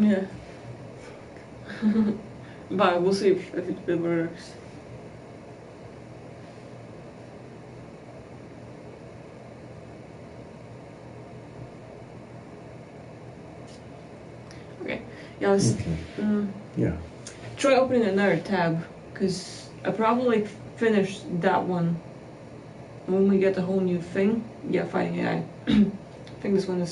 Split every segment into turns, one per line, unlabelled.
Yeah. But we'll see if it works. Okay. Yeah, let's
Yeah.
try opening another tab, because I probably finished that one when we get a whole new thing. Yeah, fighting AI. I think this one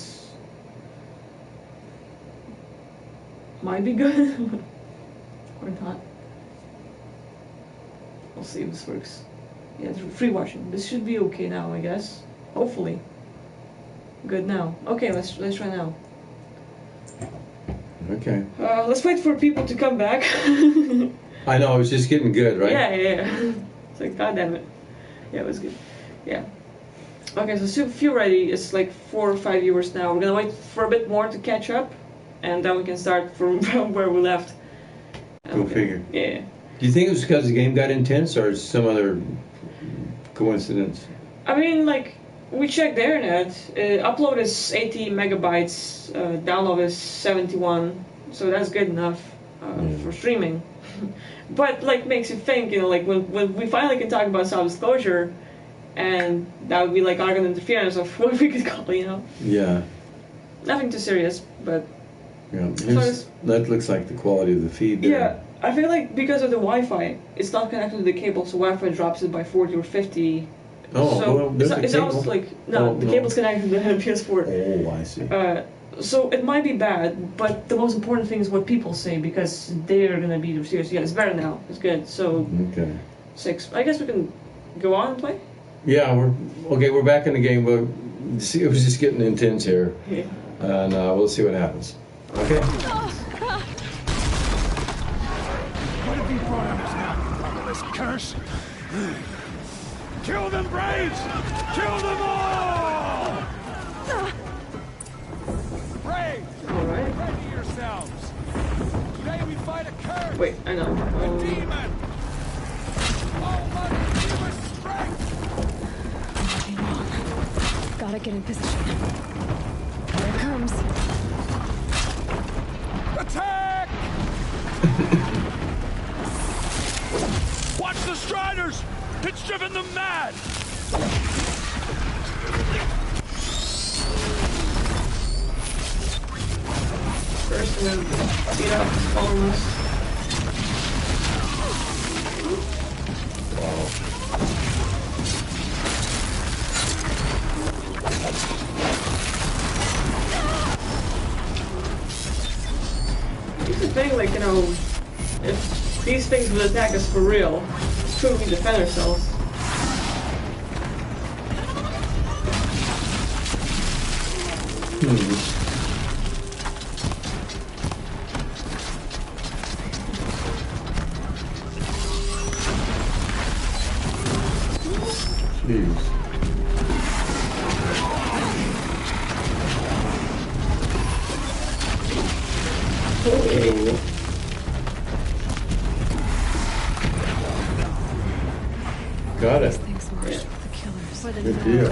might be good. Or not. We'll see if this works. Yeah, it's free watching. This should be okay now, I guess. Hopefully. Good now. Okay, let's try now.
Okay.
Let's wait for people to come back.
I know, it was just getting good, right?
Yeah. It's like, god damn it. Yeah, it was good. Yeah. Okay, so feel ready. It's like 4 or 5 viewers now. We're gonna wait for a bit more to catch up, and then we can start from where we left.
Go figure.
Yeah.
Do you think it was because the game got intense, or some other coincidence?
I mean, like, we checked the internet. Upload is 80 megabytes, download is 71, so that's good enough for streaming. But, like, makes you think, you know, like, when we finally can talk about self-disclosure, and that would be like organ interference of what we could call, you know?
Yeah.
Nothing too serious, but...
Yeah, that looks like the quality of the feed there.
Yeah, I feel like because of the Wi-Fi, it's not connected to the cable, so Wi-Fi drops it by 40 or 50.
Oh,
so
well, there's
it's almost like, the cable's connected to the PS4.
Oh, I see.
So it might be bad, but the most important thing is what people say, because they're gonna be serious. Yeah, it's better now. It's good. So,
okay.
6. I guess we can go on and play?
Yeah, we're back in the game, but it was just getting intense here.
Yeah.
And we'll see what happens. Okay?
What have you brought on us now? This curse? Kill them, Braves! Kill them all! Braves!
Alright.
Ready yourselves! Today we fight a curse!
Wait, I know.
A demon! All must give us strength!
Gotta get in position. Here it comes.
Attack! Watch the Striders! It's driven them mad!
First, and then beat up the columns. Here's the thing, like, you know, if these things would attack us for real, couldn't we defend ourselves?
Jeez.
Okay.
Got it.
Things marched with the killers.
Good deal.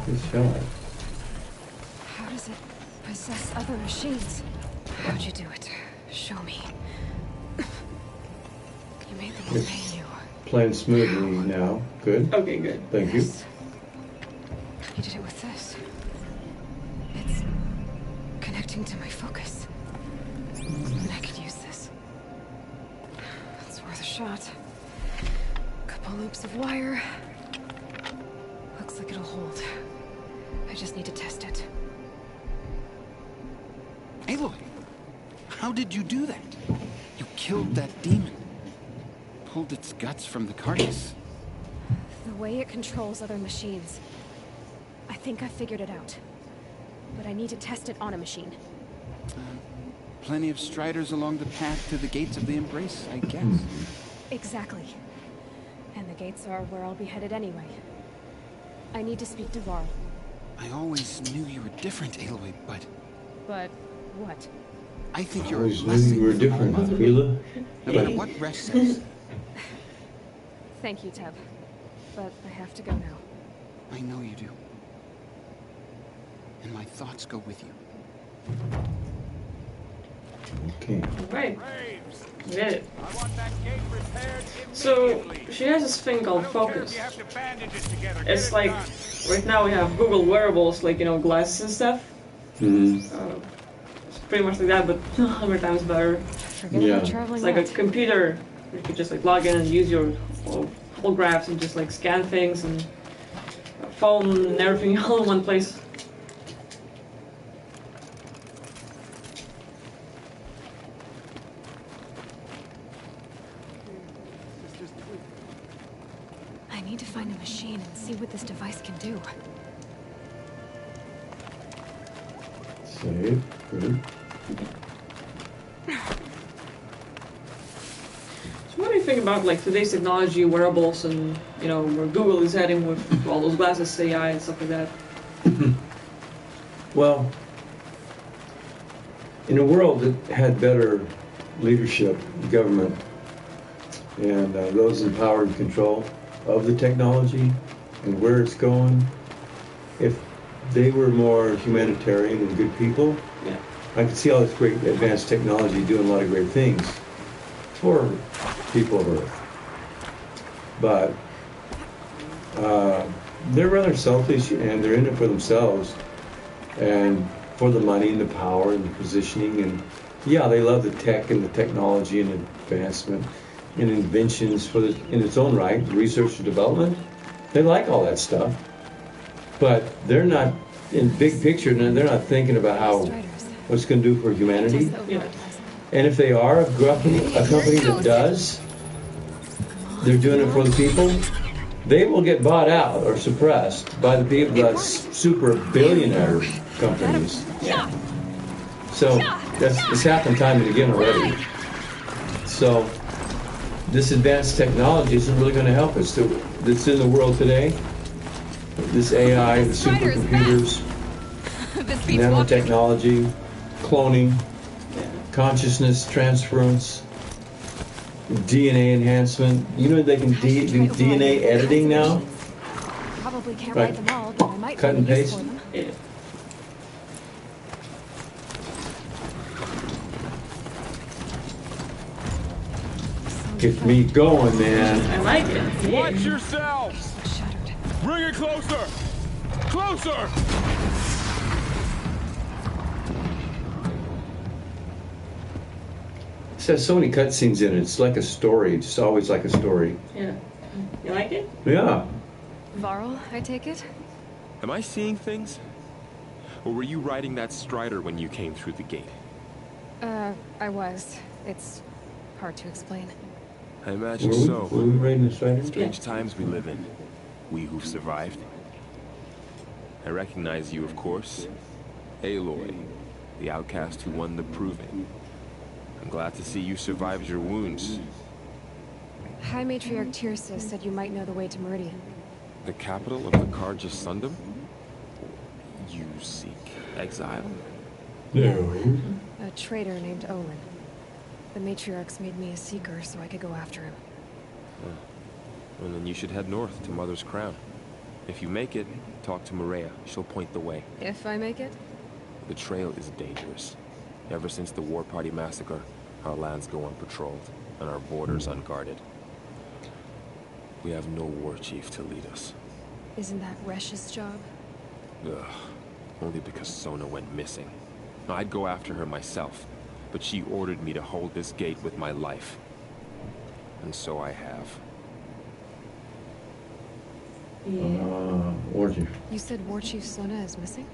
Good shot.
How does it possess other machines? How'd you do it? Show me. You made them obey you.
Playing smoothly now. Good.
Okay, good.
Thank you.
You did it with this. It's connecting to my focus. And I could use this. That's worth a shot. Couple loops of wire. Looks like it'll hold. I just need to test it.
Aloy, how did you do that? You killed that demon. Pulled its guts from the carcass.
The way it controls other machines. I think I figured it out. But I need to test it on a machine.
Plenty of striders along the path to the gates of the Embrace, I guess.
Exactly. And the gates are where I'll be headed anyway. I need to speak to Varl.
I always knew you were different, Aloy, but...
But what?
I think
I
you're a
always knew
blessing
you were
from
different,
All Mother.
Mila.
No matter what Resh says,
Thank you, Teb. But I have to go now.
I know you do. And my thoughts go with you.
Okay.
Right.
Graves,
We did it.
I want that gate repaired
So
immediately.
she has this thing called
I don't care if
Focus.
you have to bandage it together. Get
It's
it
like
done.
right now we have Google wearables, like glasses and stuff. It's pretty much like that, but 100 times better.
Forget
Yeah.
about traveling
It's like a
light.
computer. You could just like log in and use your holographs and just like scan things and phone and everything all in one place.
I need to find a machine and see what this device can do.
Save. Good.
So what do you think about like today's technology, wearables, and where Google is heading with all those glasses, AI, and stuff like that?
Well, in a world that had better leadership, government, and those in power and control of the technology and where it's going, if they were more humanitarian and good people,
Yeah.
I could see all this great advanced technology doing a lot of great things for people of Earth. But they're rather selfish and they're in it for themselves and for the money and the power and the positioning. And yeah, they love the tech and the technology and advancement and inventions in its own right, research and development. They like all that stuff. But they're not, in big picture, they're not thinking about how what's going to do for humanity.
Yeah.
And if they are a company that does, they're doing it for the people, they will get bought out or suppressed by the people, the super billionaire companies.
Yeah.
So it's happened time and again already. So this advanced technology isn't really going to help us. That's in the world today. This AI, the supercomputers, nanotechnology, cloning, consciousness transference, DNA enhancement. You know they can do DNA editing now?
Probably can't
Right.
write them all, but I might
Cut
find
and
a use
paste.
for them.
Yeah.
Get me going, man.
I like it. Yeah.
Watch yourselves.
Shuttered.
Bring it closer. Closer.
It has so many cutscenes in it. It's like a story. Just always like a story.
Yeah. You like it?
Yeah.
Varl, I take it?
Am I seeing things? Or were you riding that Strider when you came through the gate?
I was. It's hard to explain.
I imagine
Were we,
so.
were we riding the Strider?
Strange times we live in. We who've survived. I recognize you, of course. Aloy, the outcast who won the Proving. I'm glad to see you survived your wounds.
High Matriarch Tirsa said you might know the way to Meridian.
The capital of the Carja Sundom? You seek exile?
No.
A traitor named Olin. The Matriarchs made me a seeker so I could go after him.
Well, then you should head north to Mother's Crown. If you make it, talk to Maria. She'll point the way.
If I make it?
The trail is dangerous. Ever since the War Party massacre, our lands go unpatrolled, and our borders unguarded. We have no war chief to lead us.
Isn't that Resh's job?
Ugh. Only because Sona went missing. I'd go after her myself, but she ordered me to hold this gate with my life. And so I have.
Yeah.
Orgy.
You said War Chief Sona is missing?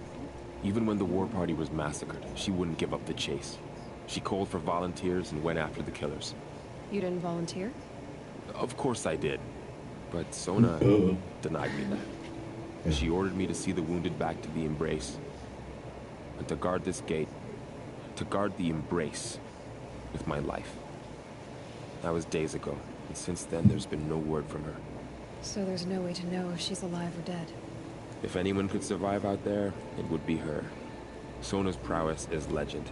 Even when the War Party was massacred, she wouldn't give up the chase. She called for volunteers and went after the killers.
You didn't volunteer?
Of course I did. But Sona denied me that. She ordered me to see the wounded back to the Embrace. And to guard this gate. To guard the Embrace. With my life. That was days ago. And since then, there's been no word from her.
So there's no way to know if she's alive or dead.
If anyone could survive out there, it would be her. Sona's prowess is legend.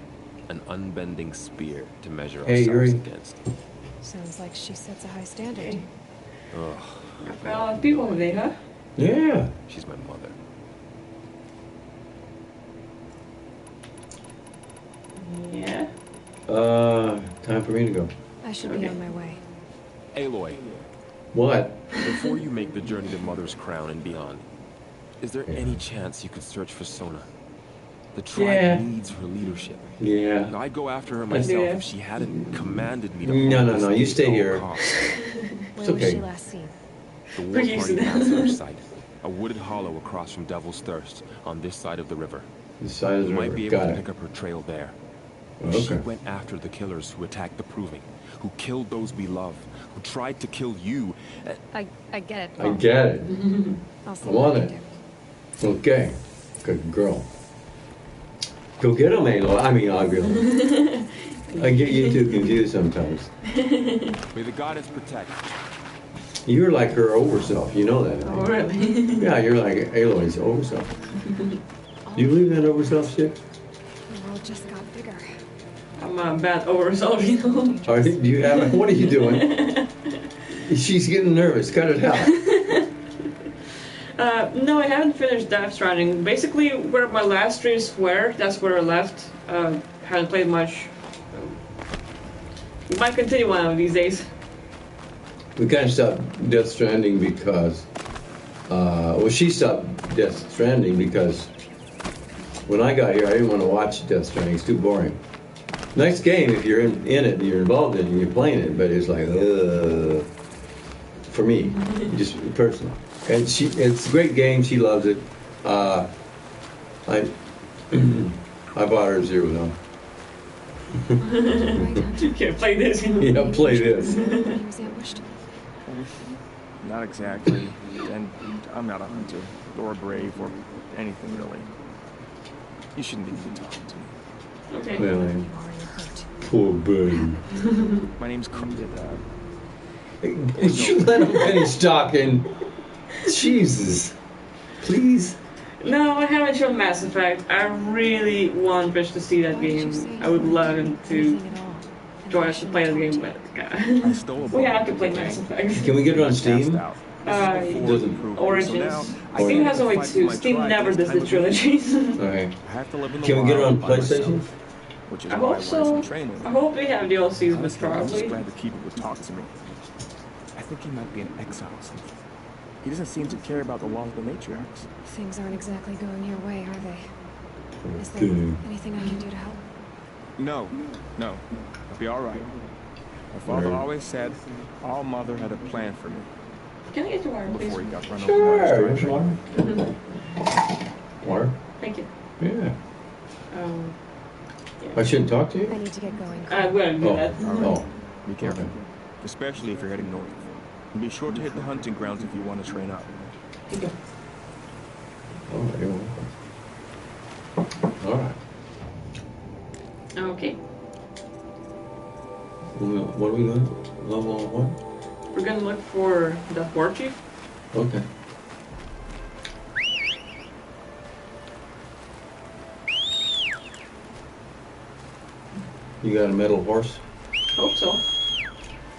An unbending spear to measure
Hey,
ourselves
Yuri.
against.
Sounds like she sets a high standard.
Ugh,
People today, huh?
Yeah.
she's my mother.
time for me to go.
I should be on my way.
Aloy,
What?
before you make the journey to Mother's Crown and beyond, is there any chance you could search for Sona? The tribe
Yeah.
needs her leadership.
Yeah.
I'd go after her
Let's do
myself
that.
if she hadn't commanded me to
No,
hold
no,
this
no, you
gate
stay
at all
here.
costs.
Where
okay.
was she last seen?
The war
We're used
party
to that.
ambassador's site, a wooded hollow across from Devil's Thirst on this side of the river.
The side of
You
the
might
river.
be able
Got
to
it.
pick up her trail there.
Okay.
She went after the killers who attacked the Proving, who killed those we love, who tried to kill you.
I get it.
I get it.
I'll see
I'm
what
on
I
it.
can do.
Okay. Good girl. Go get him, Aloy. I mean, I'll get him. I get you two confused sometimes.
May the goddess protect.
You're like her over self. You know that.
Oh,
right?
really?
Yeah, you're like Aloy's over self. You believe that over self shit?
The world just got bigger.
I'm a bad oversold, you know.
Do you have? What are you doing? She's getting nervous. Cut it out.
No, I haven't finished Death Stranding. Basically, where my last streams were, that's where I left. Haven't played much. Might continue one of these days.
We kind of stopped Death Stranding because, well, she stopped Death Stranding because when I got here, I didn't want to watch Death Stranding. It's too boring. Nice game if you're in it and you're involved in it and you're playing it, but it's like, for me, just personal. And it's a great game. She loves it. I bought her Zero Dawn.
You can't play this.
Yeah, play this.
He was ambushed.
Not exactly. And I'm not a hunter, or a brave, or anything really. You shouldn't even be talking to me.
Okay.
Well,
You already hurt.
poor bird.
My name's
Would you let him finish talking? Jesus. Please.
No, I haven't shown Mass Effect. I really want Rich to see that
Why did you
game.
say
I would love him to
anything at all? And
join
I
us to
shouldn't
play the
talk
game,
to
but
I
God.
stole a
We have to
bomb,
play
okay?
Mass Effect.
Can we get it on
Passed
Steam?
out.
It doesn't.
Origins.
Oh,
Steam
yeah.
has only two. Steam never does the trilogies.
Okay.
I have to live in the
Can we get it on
wild by
PlayStation?
myself, which is
I
why I
hope
wanted
so.
some training.
I hope they have DLCs, but
Honestly, I'm just
probably.
glad the keeper would talk to me. I think he might be in exile or something. He doesn't seem to care about the laws of the matriarchs.
Things aren't exactly going your way, are they? Is there
Okay.
anything I can do to help?
No, no. I'll be all right. My father
Right.
always said our mother had a plan for me
Can I get your water,
before
please?
he got run
Sure.
over by
Here's
his driver.
Water?
Thank you.
Yeah.
Um,
I shouldn't talk to
I
you?
need to get going.
I'm gonna do
Oh.
that.
Oh.
Be careful,
Okay.
especially if you're heading north. And be sure to hit the hunting grounds if you want to train up.
Thank you.
All right. All right.
Okay.
What are we doing? Level one?
We're gonna look for the war chief.
Okay. You got a metal horse?
Hope so.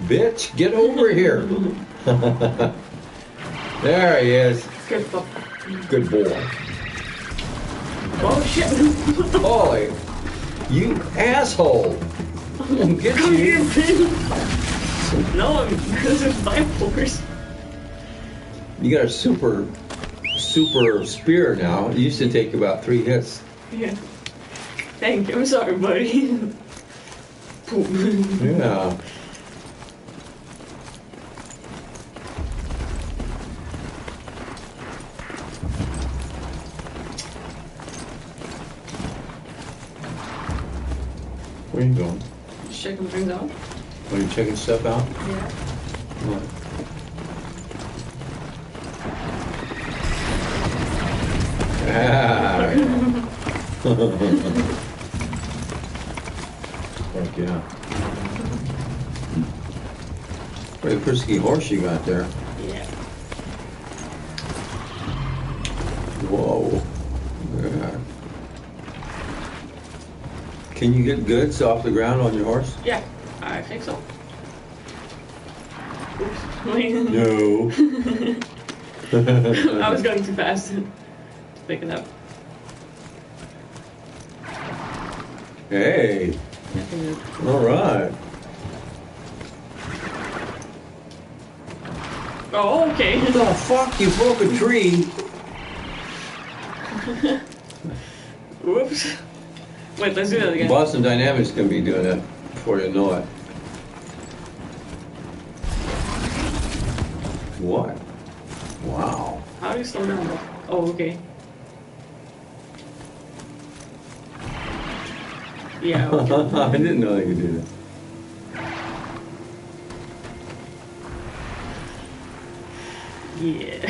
Bitch, get over here. There he is.
Good stuff.
Good boy.
Oh shit!
Holy, you asshole. Get
Come here,
you.
man. No, this is my force.
You got a super spear now. It used to take about 3 hits.
Yeah. Thank you. I'm sorry, buddy. Poop.
Yeah. Where you going?
Just checking things out.
Are you checking stuff out?
Yeah.
Come on. Ah, Heck yeah. Pretty frisky horse you got there.
Yeah.
Whoa. Yeah. Can you get goods off the ground on your horse?
Yeah. I think so. Oops. Wait.
No.
I was going too fast to pick it up.
Hey. All right.
Oh, okay.
What the fuck? You broke a tree.
Whoops. Wait, let's do that again.
Boston Dynamics gonna be doing that before you know it. What? Wow.
How do you slow down? Oh, okay. Yeah. Okay.
I didn't know they could do that.
Yeah.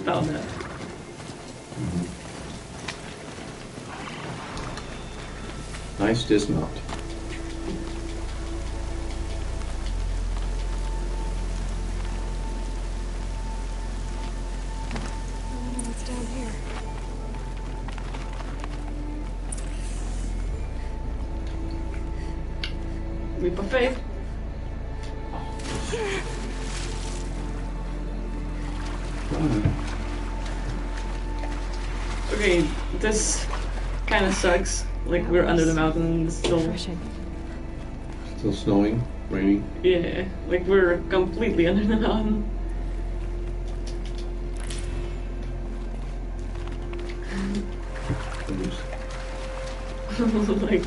Found that.
Nice dismount.
What's down here?
Leap of faith. Okay, this kind of sucks. Like we're under the mountain still.
Refreshing.
Still snowing, raining.
Yeah, like we're completely under the mountain. Like,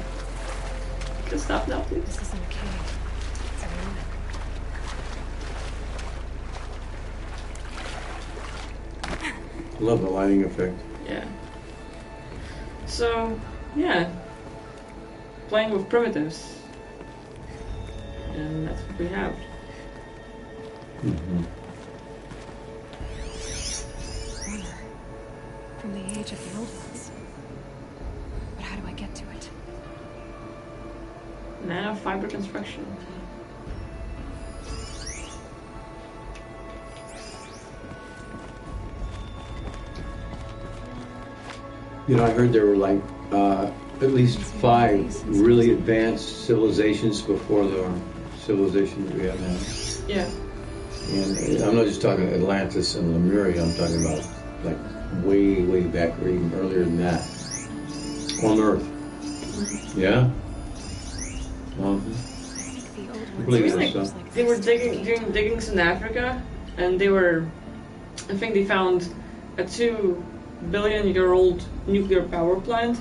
can stop now, please.
This isn't a cave. It's a ruin.
Love the lighting effect.
Yeah. So, yeah. Playing with primitives. And that's what we have.
Mm-hmm.
Armor. From the age of the old ones. But how do I get to it?
Nanofiber construction.
You know, I heard there were like at least 5 really advanced civilizations before the civilization that we have now.
Yeah.
And I'm not just talking Atlantis and Lemuria, I'm talking about like way, way back or even earlier than that. On Earth. Yeah?
I think the old ones
Believe
It was
it or
like,
so.
they were doing diggings in Africa, and they were, I think they found a 2-billion-year-old nuclear power plant.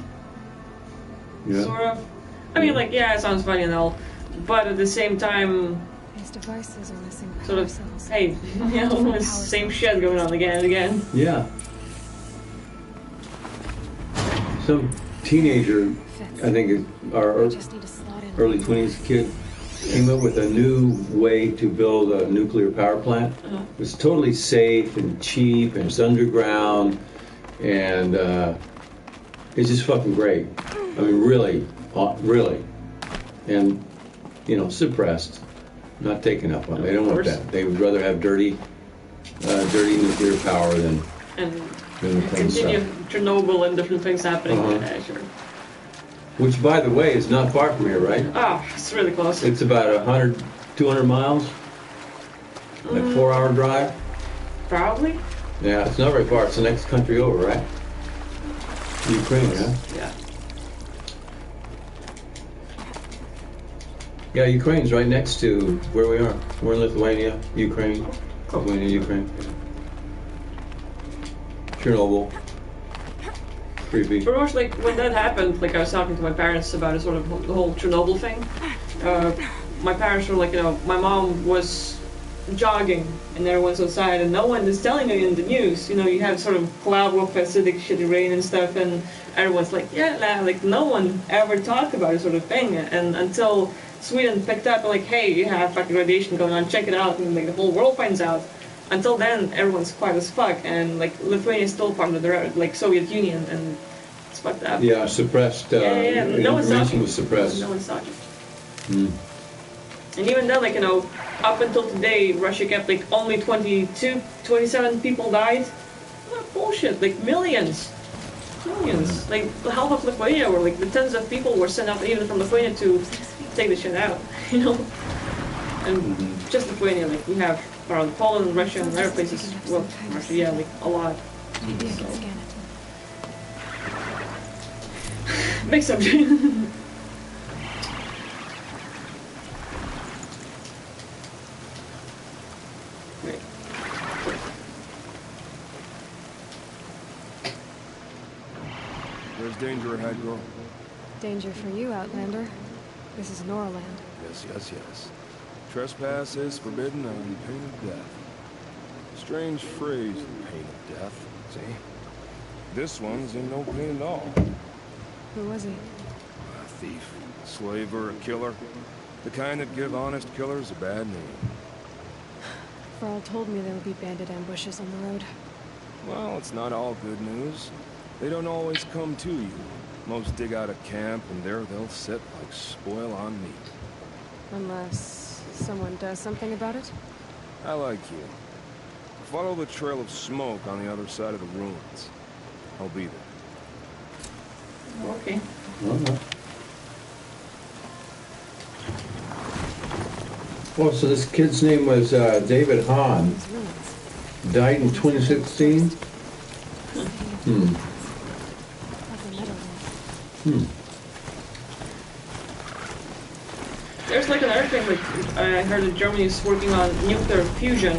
Yeah.
Sort of. I mean, like, yeah, it sounds funny and all, but at the same time,
These devices are missing power
sort of,
cells.
hey, you know, it's same shit going on again and again.
Yeah. Some teenager, I think, our
I just need to slot in.
early 20s kid came up with a new way to build a nuclear power plant.
Uh-huh.
It was totally safe and cheap and it's underground and it's just fucking great. I mean, really, really. And, you know, suppressed, not taken up on. They don't want
course.
that. They would rather have dirty nuclear power than
And
the clean
continue
stuff.
Chernobyl and different things happening.
Uh-huh.
Yeah, sure.
Which, by the way, is not far from here, right?
Oh, it's really close.
It's about 100, 200 miles. Like 4-hour drive.
Probably.
Yeah, it's not very far. It's the next country over, right? Ukraine, yeah?
Yeah.
Yeah, Ukraine's right next to where we are. We're in Lithuania, Ukraine.
Cool.
Lithuania, Ukraine. Chernobyl. Creepy.
Pretty much like when that happened, like I was talking to my parents about it, sort of the whole Chernobyl thing. My parents were like, you know, my mom was jogging and everyone's outside and no one is telling you in the news. You know, you have sort of cloud with acidic shitty rain and stuff and everyone's like, yeah, nah, like no one ever talked about it sort of thing. And until Sweden picked up and like, hey, you have fucking radiation going on, check it out, and like the whole world finds out. Until then, everyone's quiet as fuck, and like Lithuania is still part of the like Soviet Union, and it's fucked up.
Yeah, suppressed.
Yeah. No one's
information
talking.
was suppressed.
No one's talking.
Mm.
And even then, like, you know, up until today, Russia kept like only 27 people died. What bullshit? Like millions. Like half of Lithuania, were like the tens of people were sent out even from Lithuania to take the shit out. You know. And just Lithuania, like we have around Poland, Russia, and other places. Well, Russia, yeah, like a lot.
Maybe I can scan it.
Big subject. Wait.
danger ahead, girl?
Danger for you, Outlander. This is Noraland.
Yes, yes, yes. Trespass is forbidden on pain of death. Strange phrase, pain of death, see? This one's in no pain at all.
Who was he?
A thief, a slaver, a killer. The kind that give honest killers a bad name.
Varl told me there would be bandit ambushes on the road.
Well, it's not all good news. They don't always come to you. Most dig out a camp, and there they'll sit like spoil on meat.
Unless someone does something about it?
I like you. Follow the trail of smoke on the other side of the ruins. I'll be there.
Okay.
Well, so this kid's name was David Hahn.
These ruins.
Died in 2016. Hmm.
Like a meadow.
Hmm.
There's like another thing, like I heard that Germany is working on nuclear fusion,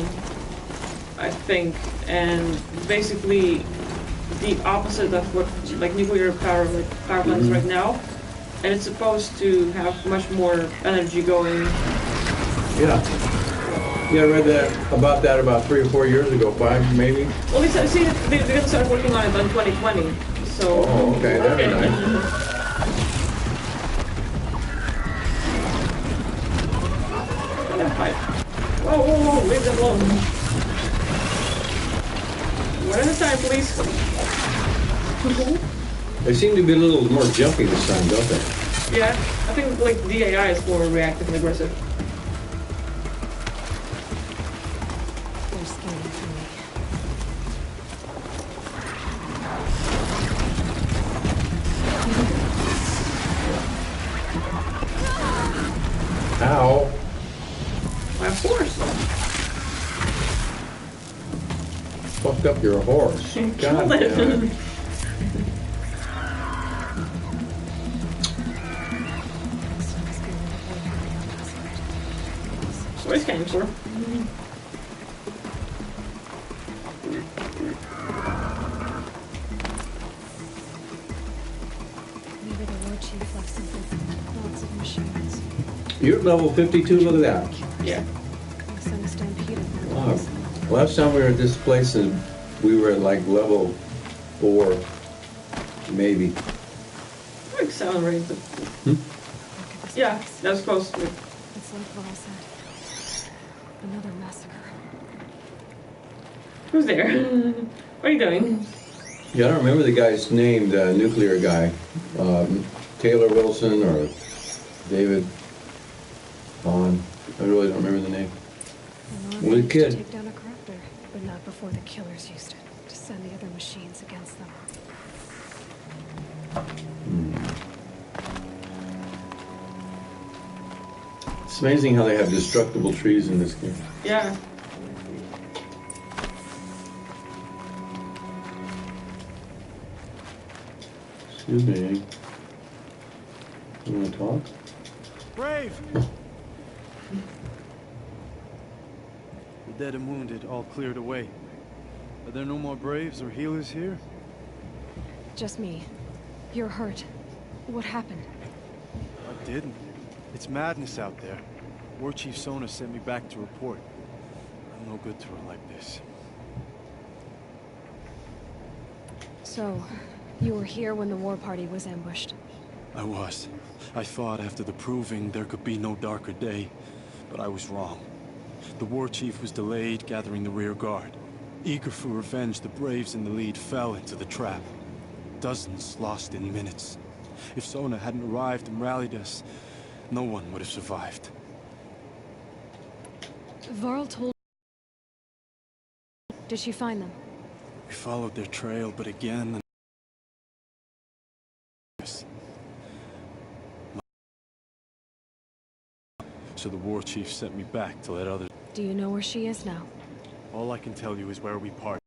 I think, and basically the opposite of what like nuclear power plants right now, and it's supposed to have much more energy going.
Yeah. Yeah, I read that about 3 or 4 years ago, 5 maybe.
Well, they said, see, they're gonna start working on it in 2020. So.
Oh, okay, that'd be nice.
Whoa, whoa, whoa, leave them alone. One at a time, please.
They seem to be a little more jumpy this time, don't they?
Yeah, I think like the AI is more reactive and aggressive.
They're scanning for me.
Ow.
My horse.
Fucked up your horse. God
Killed it.
damn it.
So what is scanning for?
Maybe the Lord Chief left something. Lots of machines.
You're at level 52, look at that.
Yeah.
They sent a stampede of
Wow.
bandits.
Last time we were at this place, and we were at like level 4, maybe.
Like 7 or 8. But
Look at this
yeah,
place.
that's close.
It's like Varl said. Another massacre.
Who's there? What are you doing?
Yeah, I don't remember the guy's name, the nuclear guy. Taylor Wilson or David Vaughn. I really don't remember the name.
The Nora
What a
managed
kid.
to take down a crafter, but not before the killers used it to send the other machines against them.
It's amazing how they have destructible trees in this game.
Yeah.
Excuse me. You want to talk?
Brave! The dead and wounded all cleared away. Are there no more Braves or healers here?
Just me. You're hurt. What happened?
I didn't. It's madness out there. War Chief Sona sent me back to report. I'm no good to her like this.
So, you were here when the war party was ambushed.
I was. I thought after the proving there could be no darker day, but I was wrong. The war chief was delayed gathering the rear guard. Eager for revenge, the Braves in the lead fell into the trap. Dozens lost in minutes. If Sona hadn't arrived and rallied us, no one would have survived.
Varl told... Did she find them?
We followed their trail, but again... So the war chief sent me back to let others...
Do you know where she is now?
All I can tell you is where we parted.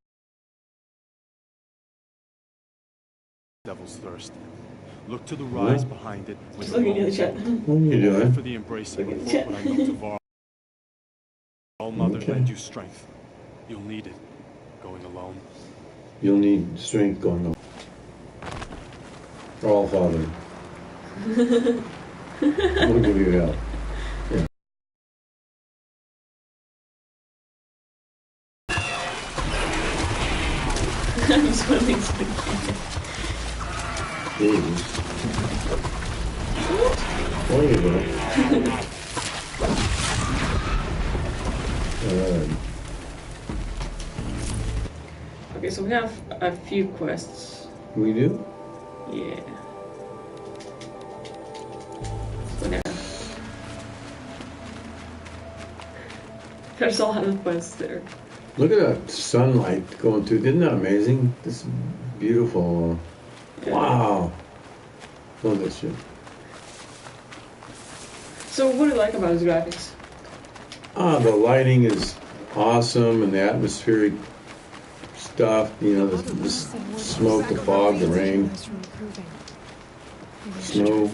Devil's Thirst. Look to the rise behind it.
Just looking at the chat.
What are you
For
doing?
the embracing
Look at the
report
chat.
when I look to Varl. All Mother
Okay.
lend you strength. You'll need it. Going alone.
You'll need strength going on. All Father. We'll give you help. Yeah.
I'm swimming.
Jesus. There you go. Alright.
Okay, so we have a few quests.
We do?
Yeah. So now, there's a lot of quests there.
Look at that sunlight going through. Isn't that amazing? This beautiful.
Yeah.
Wow. Love that shit.
So what do you like about his graphics?
The lighting is awesome, and the atmospheric stuff, you know, the smoke, the fog, the rain, snow.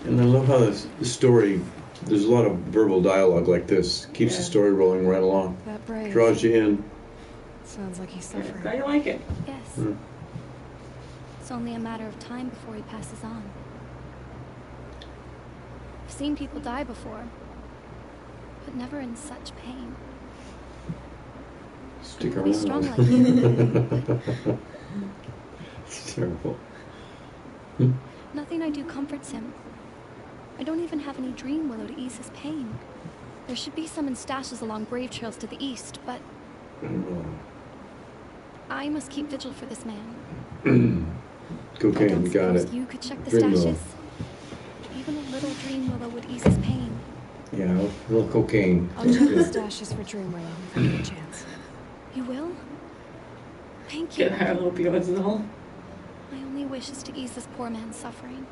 And I love how the story, there's a lot of verbal dialogue like this, keeps the story rolling right along,
That brave.
draws you in.
Sounds like he's
Yeah,
suffering.
I like it.
Yes.
Mm.
It's only a matter of time before he passes on. I've seen people die before, but never in such pain.
Stick
Never be
around.
strong like you.
It's terrible.
Nothing I do comforts him. I don't even have any dream willow to ease his pain. There should be some in stashes along brave trails to the east, but I must keep vigil for this man. I
Cocaine,
don't
you got
suppose
it.
you could check the
Dream willow.
stashes. Even a little dream willow would ease his pain.
Yeah, a little cocaine.
I'll check the stashes for Dreamway if I get a chance.
You will? Thank you.
Get high on opioids and all.
My only wish is to ease this poor man's suffering.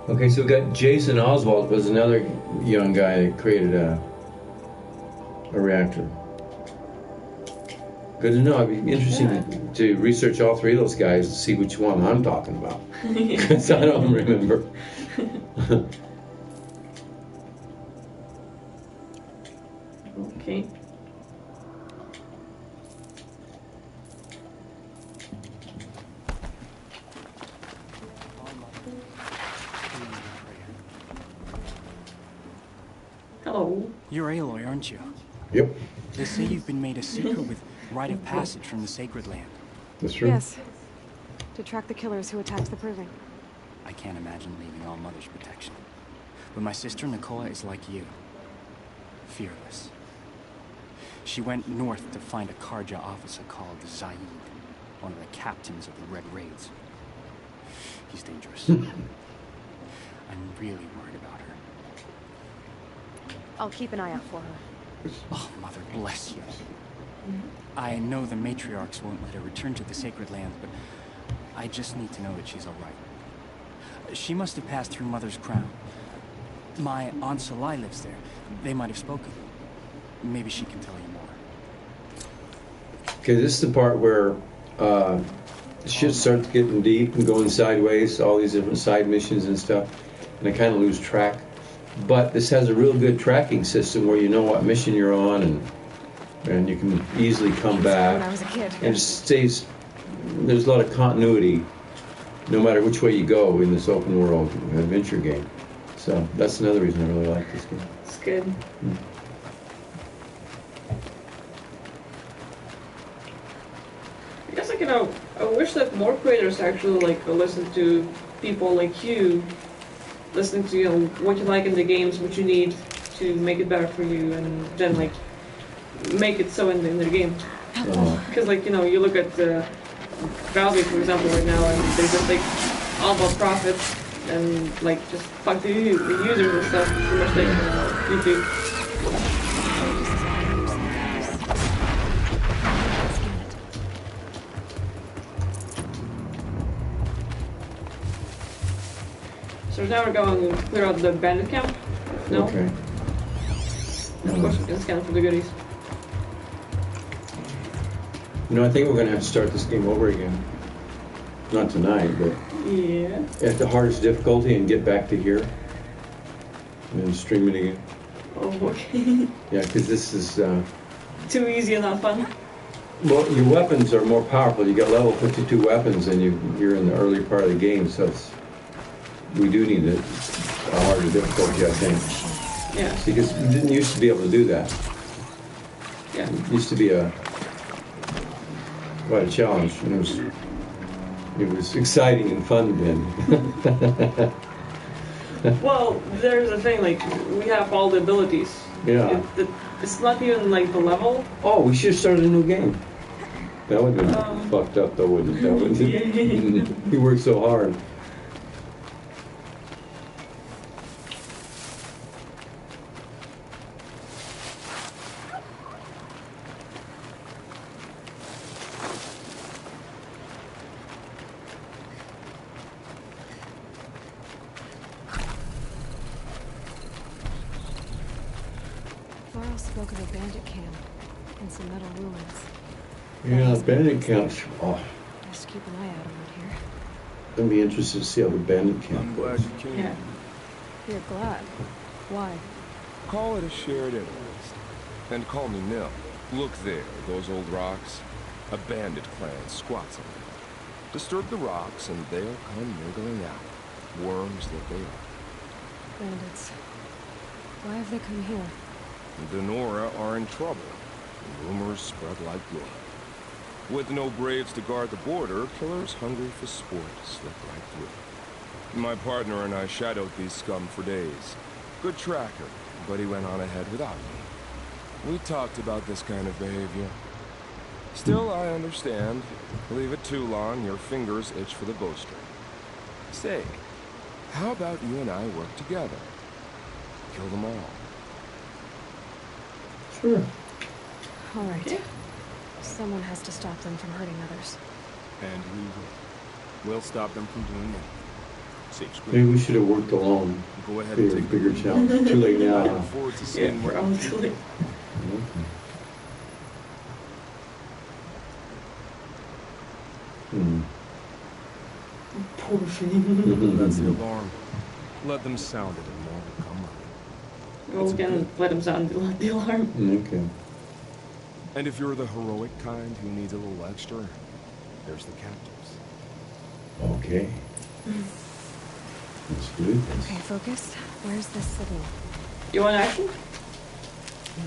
Okay, so we got Jason Oswald was another young guy that created a reactor. Good to know. It'd be interesting to research all three of those guys to see which one I'm talking about. Because I don't remember.
Okay. Hello.
You're Aloy, aren't you?
Yep,
They say you've been made a seeker with rite of passage from the Sacred Land.
that's true.
Yes. To track the killers who attacked the Proving.
I can't imagine leaving all Mother's protection. But my sister Nicola is like you. Fearless. She went north to find a Karja officer called Zaid, one of the captains of the Red Raids. He's dangerous. I'm really worried about her.
I'll keep an eye out for her.
Oh, Mother bless you. I know the matriarchs won't let her return to the Sacred Land, but I just need to know that she's all right. She must have passed through Mother's crown. My Aunt Salai lives there. They might have spoken. Maybe she can tell you more.
Okay, this is the part where shit starts getting deep and going sideways, all these different side missions and stuff, and I kind of lose track. But this has a real good tracking system where you know what mission you're on, and you can easily come back.
When I was a kid.
And it stays, there's a lot of continuity no matter which way you go in this open world adventure game. So that's another reason I really like this game.
It's good. I guess, like, you know, I wish that more creators actually, like, listen to people like you, listening to, you know, what you like in the games, what you need to make it better for you, and then, like, make it so in the game. Because, like, you know, you look at Valve, for example, right now, and they're just, like, all about profits, and, like, just fuck the users and stuff, pretty much like YouTube. So now we're going to clear out the bandit camp? No?
Okay.
Of course we can scan for the goodies.
You know, I think we're going to have to start this game over again. Not tonight, but
Yeah.
at the hardest difficulty and get back to here. and then stream it again.
Oh, okay.
Yeah, because this is,
Too easy and not fun.
well, your weapons are more powerful. You got level 52 weapons, and you're in the early part of the game, so we do need a harder difficulty, I think.
Yeah.
Because we didn't used to be able to do that.
Yeah.
It used to be quite a challenge, and it was exciting and fun then.
Well, there's the thing, like, we have all the abilities.
Yeah.
It's not even like the level.
Oh, we should have started a new game. That would have been fucked up, though, wouldn't it? We worked so hard.
Varl spoke of a bandit camp and some metal ruins.
Yeah, bandit camps. Oh,
Best keep an eye out around here.
I'd be interested to see how the bandit camp
I'm glad
was.
you came.
Yeah.
You're glad. Why?
Call it a shared interest. And call me Nil. Look there, those old rocks. A bandit clan squats on them. Disturb the rocks and they'll come wriggling out. Worms that they are.
Bandits. Why have they come here?
The Nora are in trouble. Rumors spread like blood. With no braves to guard the border, killers hungry for sport slip right through. My partner and I shadowed these scum for days. Good tracker, but he went on ahead without me. We talked about this kind of behavior. Still, I understand. Leave it too long, your fingers itch for the bowstring. Say, how about you and I work together? Kill them all.
Sure.
All right. Someone has to stop them from hurting others.
And we will. We'll stop them from doing that. Safe screen.
Maybe we should have worked alone.
Go ahead and take
Bigger challenge. Too late now.
I look forward to
Yeah,
seeing
we're
what
all too late.
Hmm.
Poor thing.
That's the alarm. Let them sound it and more will come up.
Well, again, let him sound the alarm.
Okay.
And if you're the heroic kind who needs a little extra, there's the captives.
Okay. Let's do this.
Okay, focus. Where's this signal?
You want action?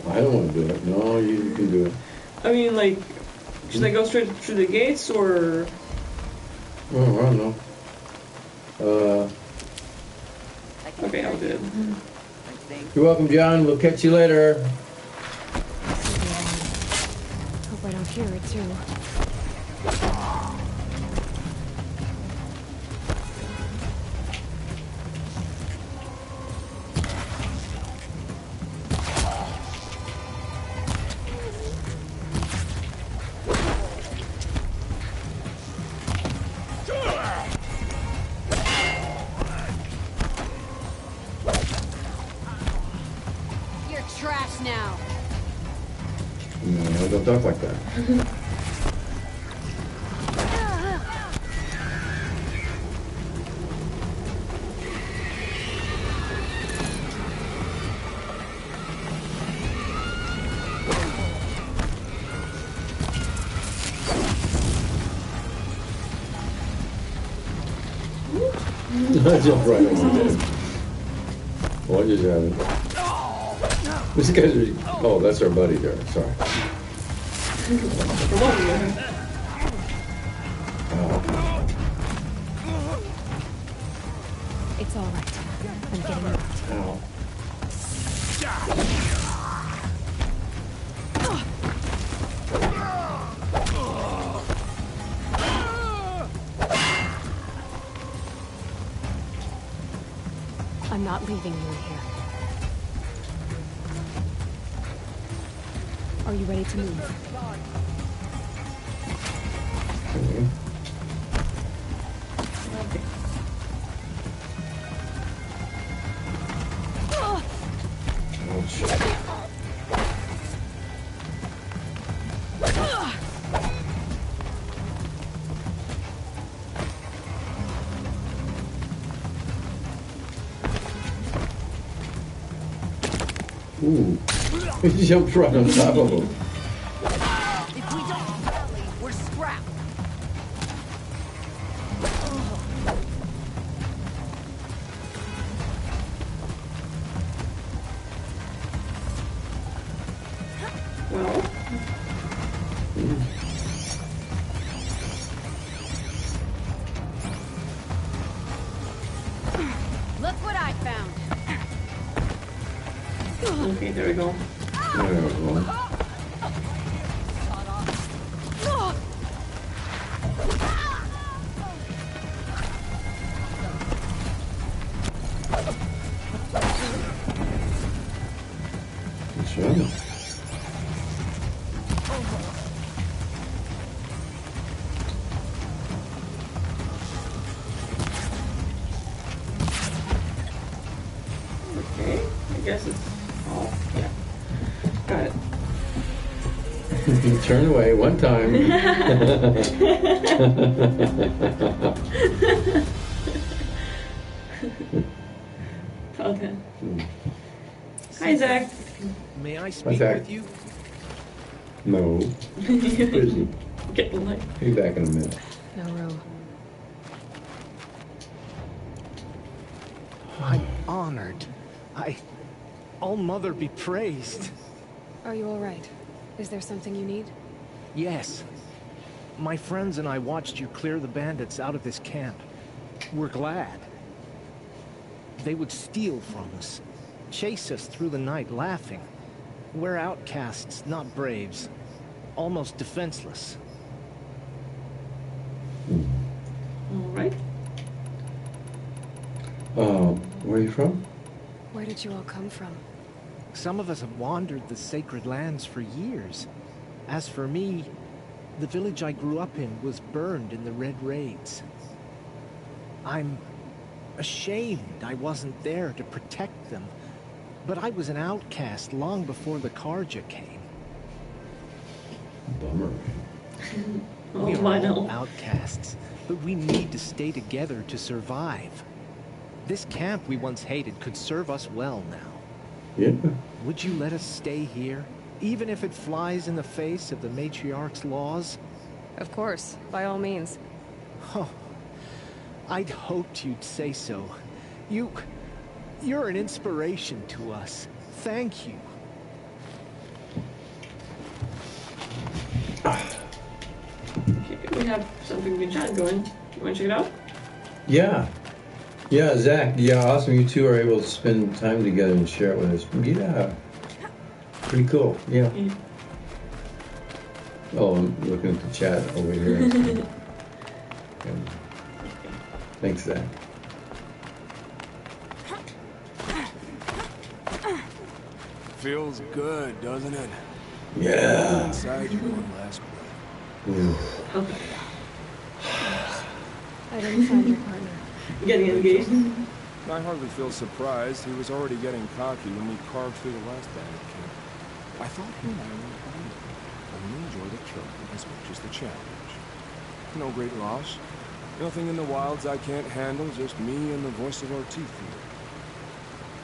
I don't want to do it. No, you can do it.
I mean, like, should I go straight through the gates or?
Oh, I don't know.
Okay, I'll do it.
You're welcome, John. We'll catch you later.
Hope I don't hear it too.
You're trash now.
No, don't talk like that. I jumped right over there. What just happened? This guy's really... Oh, that's our buddy there. Sorry. Oh.
It's all right. I'm getting out.
Ow.
I'm not leaving you in here. Are you ready to move?
Okay. Ouch. Ooh. He jumped right on top of him.
If we don't rally, we're scrapped.
Well,
Look what I found.
okay, there we go.
There we go. That's right.
Okay, I guess it's all. Yeah, got it.
Turn away one time.
Okay. Hi, Zach.
May I
Hi,
speak
Zach.
with you?
No. Busy.
Get the light.
Be back in a minute.
No room.
I'm honored. All Mother be praised.
Are you all right? Is there something you need?
Yes. My friends and I watched you clear the bandits out of this camp. We're glad. They would steal from us, chase us through the night laughing. We're outcasts, not braves. Almost defenseless.
All right.
Where are you from?
Where did you all come from?
Some of us have wandered the sacred lands for years. As for me, the village I grew up in was burned in the Red Raids. I'm ashamed I wasn't there to protect them, but I was an outcast long before the Karja came.
Bummer.
We
Oh,
are
I
all
know.
outcasts, but we need to stay together to survive. This camp we once hated could serve us well now.
Yeah.
Would you let us stay here, even if it flies in the face of the matriarch's laws?
Of course, by all means.
Oh, I'd hoped you'd say so. You're an inspiration to us. Thank you.
Okay, we have something good chat going. You want to check it out?
Yeah. Yeah, Zach. Yeah, awesome. You two are able to spend time together and share it with us. Yeah. Pretty cool. Yeah.
Yeah.
Oh, I'm looking at the chat over here. Yeah. Thanks, Zach.
Feels good, doesn't it?
Yeah.
Inside your own last breath.
Ooh.
I didn't find your partner.
Getting engaged.
I hardly feel surprised. He was already getting cocky when we carved through the last bandit camp. I thought he and I were bonded. I really enjoy the killing as much as the challenge. No great loss. Nothing in the wilds I can't handle, just me and the voice of our teeth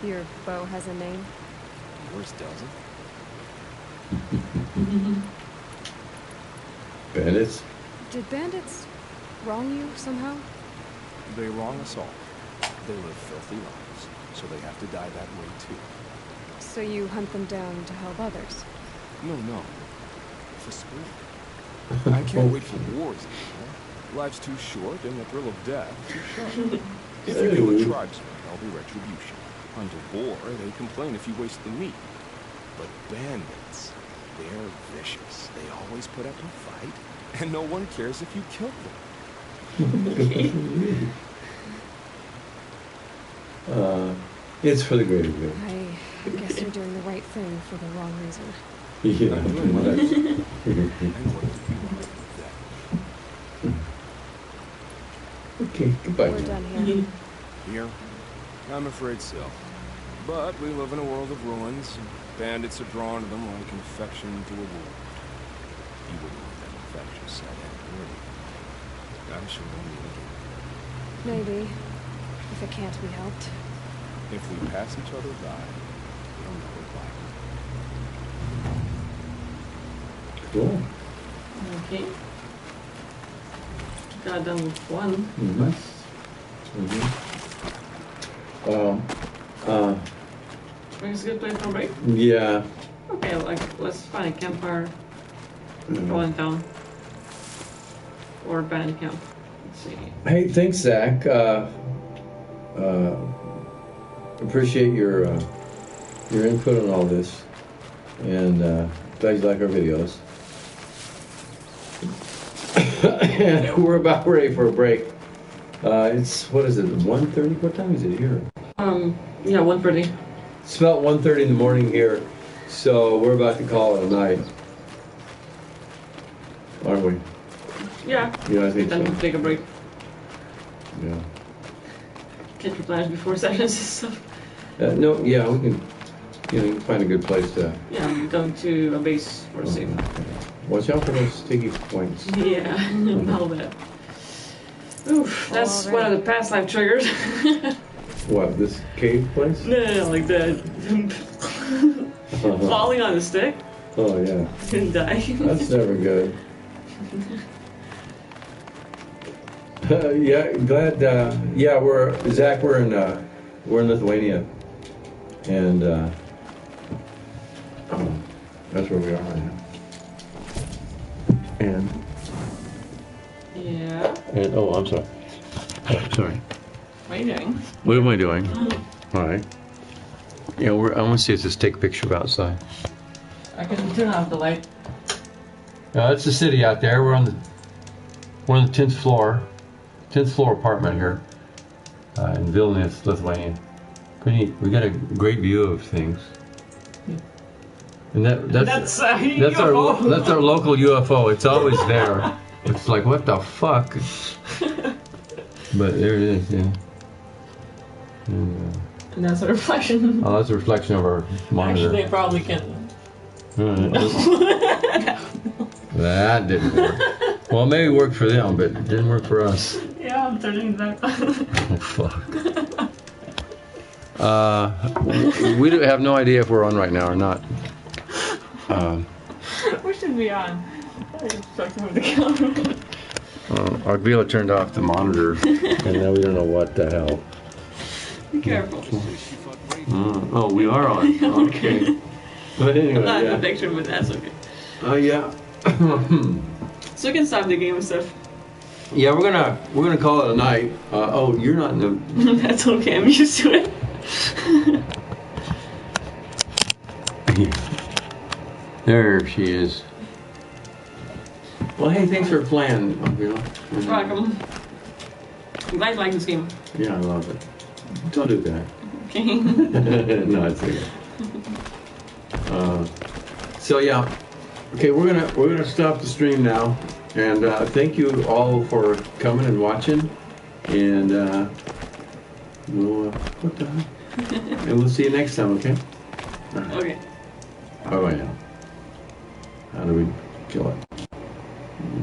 here.
Your bow has a name?
Yours doesn't.
Bandits?
Did bandits wrong you somehow?
They wrong us all. They live filthy lives, so they have to die that way too.
So you hunt them down to help others?
No. For sport. I can't wait for wars anymore. Life's too short and the thrill of death too sharp. If you kill a tribesman, there'll be retribution. Hunt a boar, they complain if you waste the meat. But bandits, they're vicious. They always put up a fight, and no one cares if you killed them.
It's for the greater good.
I guess you're doing the right thing for the wrong reason.
Yeah.
I'm doing what I can. And what do you want with that?
Okay, goodbye.
We're done here.
Here? I'm afraid so. But we live in a world of ruins, and bandits are drawn to them like infection to a wound. You wouldn't want that infectious side would you? I'm sure we'll meet again.
Maybe. If it can't be helped.
If we pass each other by, come quickly.
Cool.
Okay. Got done with one.
Mm-hmm.
I think it's a good place for a break.
Yeah.
Okay, like let's find a campfire. Go in town. Or abandoned camp. Let's see.
Hey, thanks, Zach. Appreciate your input on all this, and glad you like our videos. And we're about ready for a break. It's what is it? 1:30? What time is it here?
Yeah, 1:30.
It's about 1:30 in the morning here, so we're about to call it a night, aren't we?
Yeah.
Yeah, I think
Then
so.
we'll take a break.
Yeah.
Get replenished before sessions and stuff.
No, yeah, we can. You know, you can find a good place to.
Yeah, I'm going to a base for safe.
Watch out for those sticky points.
Yeah, all that. Oof, that's one of the past life triggers.
What, this cave place?
No, like the falling on the stick
Oh yeah,
and dying.
that's never good. Yeah, glad. Yeah, Zach. We're in Lithuania, and that's where we are right now. And
Yeah.
oh, I'm sorry. Oh, sorry.
What are you doing?
What am I doing? All right. Yeah, I want to see if just take a picture of outside.
I can turn off the light.
It's the city out there. We're on the 10th floor apartment here in Vilnius, Lithuania. Pretty neat. We got a great view of things. And that's our
UFO.
that's our local UFO. It's always there. It's like, what the fuck? But there it is. Yeah. And
that's a reflection.
oh, that's a reflection of our monitor.
Actually, I probably can.
That didn't work. Well, maybe it worked for them, but it didn't work for us.
Yeah, I'm turning it back on.
Oh, fuck. We have no idea if we're on right now or not.
We should be on. I just sucked over the camera.
Agvila turned off the monitor, and now we don't know what the hell.
Be careful.
Oh, we are on. Okay. But anyway,
I'm not in
yeah.
the picture, but that's okay.
Yeah.
So we can stop the game and stuff.
Yeah, we're gonna call it a night. Oh, you're not in the.
That's okay. I'm used to it.
There she is. Well, hey, thanks for playing, Agvila.
You're welcome. I'm glad you like this game.
Yeah, I love it. Don't do that.
Okay.
No, it's okay. So yeah, okay, we're gonna stop the stream now, and thank you all for coming and watching, and we'll what the hell? And we'll see you next time, okay?
Okay.
Oh yeah. How do we kill it?